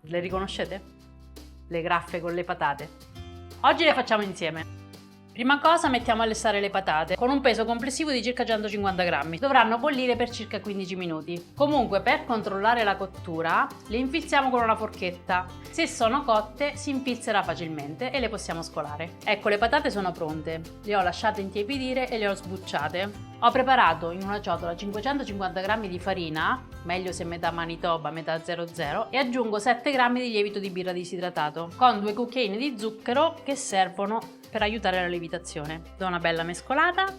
Le riconoscete? Le graffe con le patate. Oggi le facciamo insieme. Prima cosa mettiamo a lessare le patate con un peso complessivo di circa 150 grammi. Dovranno bollire per circa 15 minuti. Comunque, per controllare la cottura le infilziamo con una forchetta. Se sono cotte si infilzerà facilmente e le possiamo scolare. Ecco, le patate sono pronte. Le ho lasciate intiepidire e le ho sbucciate. Ho preparato in una ciotola 550 g di farina, meglio se metà Manitoba, metà 00, e aggiungo 7 g di lievito di birra disidratato con 2 cucchiaini di zucchero che servono per aiutare la lievitazione. Do una bella mescolata,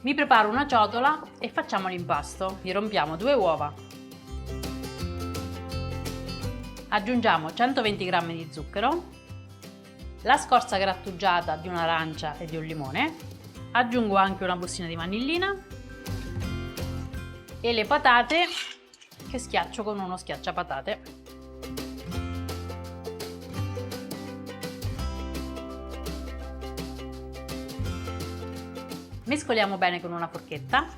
mi preparo una ciotola e facciamo l'impasto. Gli rompiamo 2 uova, aggiungiamo 120 g di zucchero, la scorza grattugiata di un'arancia e di un limone, aggiungo anche una bustina di vanillina e le patate che schiaccio con uno schiacciapatate. Mescoliamo bene con una forchetta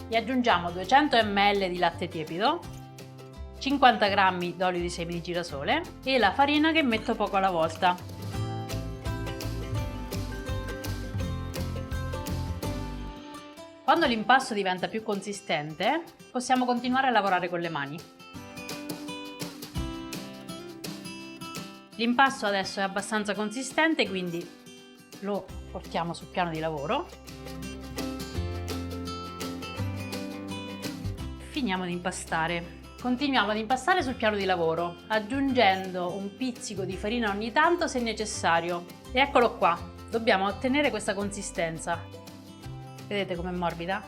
e aggiungiamo 200 ml di latte tiepido, 50 g d'olio di semi di girasole e la farina che metto poco alla volta. Quando l'impasto diventa più consistente, possiamo continuare a lavorare con le mani. L'impasto adesso è abbastanza consistente, quindi lo portiamo sul piano di lavoro. Finiamo di impastare. Continuiamo ad impastare sul piano di lavoro, aggiungendo un pizzico di farina ogni tanto se necessario. E eccolo qua, dobbiamo ottenere questa consistenza. Vedete com'è morbida?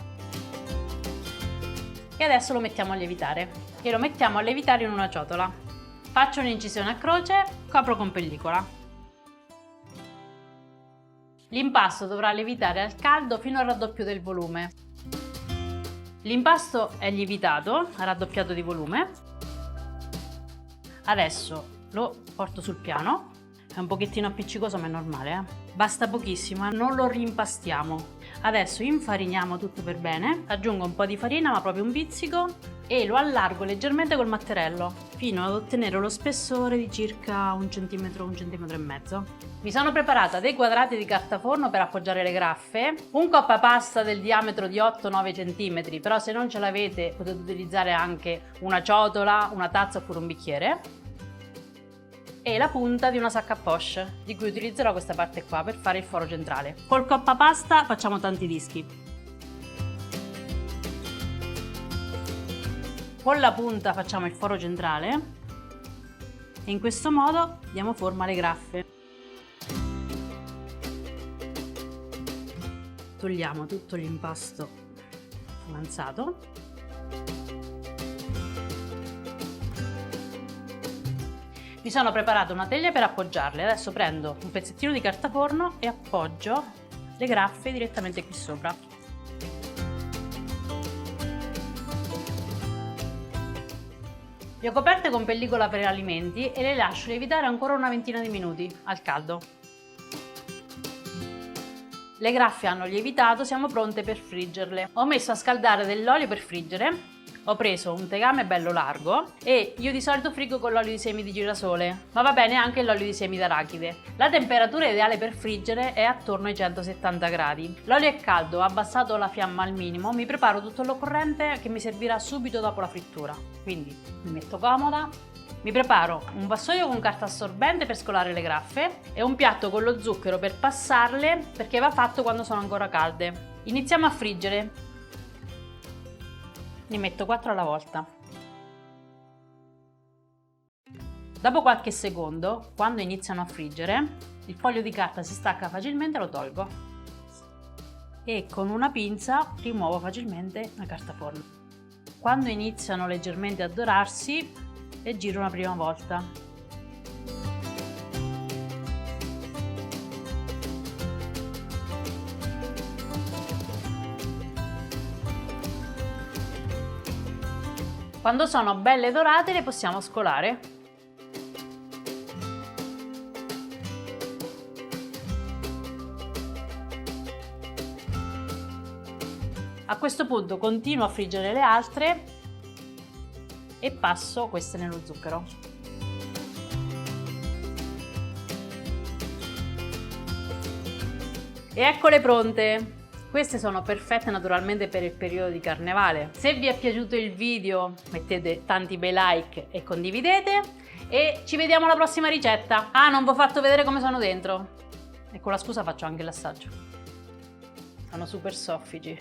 E adesso lo mettiamo a lievitare. E lo mettiamo a lievitare in una ciotola. Faccio un'incisione a croce, copro con pellicola. L'impasto dovrà lievitare al caldo fino al raddoppio del volume. L'impasto è lievitato, ha raddoppiato di volume. Adesso lo porto sul piano. È un pochettino appiccicoso, ma è normale, Basta pochissimo, non lo rimpastiamo. Adesso infariniamo tutto per bene, aggiungo un po' di farina, ma proprio un pizzico, e lo allargo leggermente col matterello fino ad ottenere lo spessore di circa 1 centimetro, 1,5 centimetri. Mi sono preparata dei quadrati di carta forno per appoggiare le graffe, un coppa pasta del diametro di 8-9 cm, però se non ce l'avete potete utilizzare anche una ciotola, una tazza oppure un bicchiere, e la punta di una sacca a poche, di cui utilizzerò questa parte qua per fare il foro centrale. Col coppa pasta facciamo tanti dischi. Con la punta facciamo il foro centrale e in questo modo diamo forma alle graffe. Togliamo tutto l'impasto avanzato. Mi sono preparata una teglia per appoggiarle. Adesso prendo un pezzettino di carta forno e appoggio le graffe direttamente qui sopra. Le ho coperte con pellicola per alimenti e le lascio lievitare ancora una ventina di minuti al caldo. Le graffe hanno lievitato, siamo pronte per friggerle. Ho messo a scaldare dell'olio per friggere. Ho preso un tegame bello largo e io di solito friggo con l'olio di semi di girasole, ma va bene anche l'olio di semi d'arachide. La temperatura ideale per friggere è attorno ai 170 gradi. L'olio è caldo, ho abbassato la fiamma al minimo, mi preparo tutto l'occorrente che mi servirà subito dopo la frittura. Quindi mi metto comoda, mi preparo un vassoio con carta assorbente per scolare le graffe e un piatto con lo zucchero per passarle perché va fatto quando sono ancora calde. Iniziamo a friggere. Ne metto 4 alla volta. Dopo qualche secondo, quando iniziano a friggere, il foglio di carta si stacca facilmente e lo tolgo. E con una pinza rimuovo facilmente la carta forno. Quando iniziano leggermente a dorarsi, le giro una prima volta. Quando sono belle dorate le possiamo scolare. A questo punto continuo a friggere le altre e passo queste nello zucchero. E eccole pronte! Queste sono perfette naturalmente per il periodo di carnevale. Se vi è piaciuto il video mettete tanti bei like e condividete e ci vediamo alla prossima ricetta. Ah, non vi ho fatto vedere come sono dentro. E con la scusa faccio anche l'assaggio. Sono super soffici.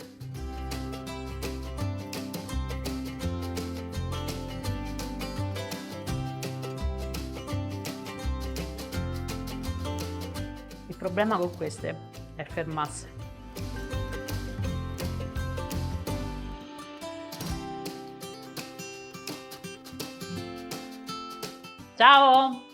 Il problema con queste è fermarsi. Ciao!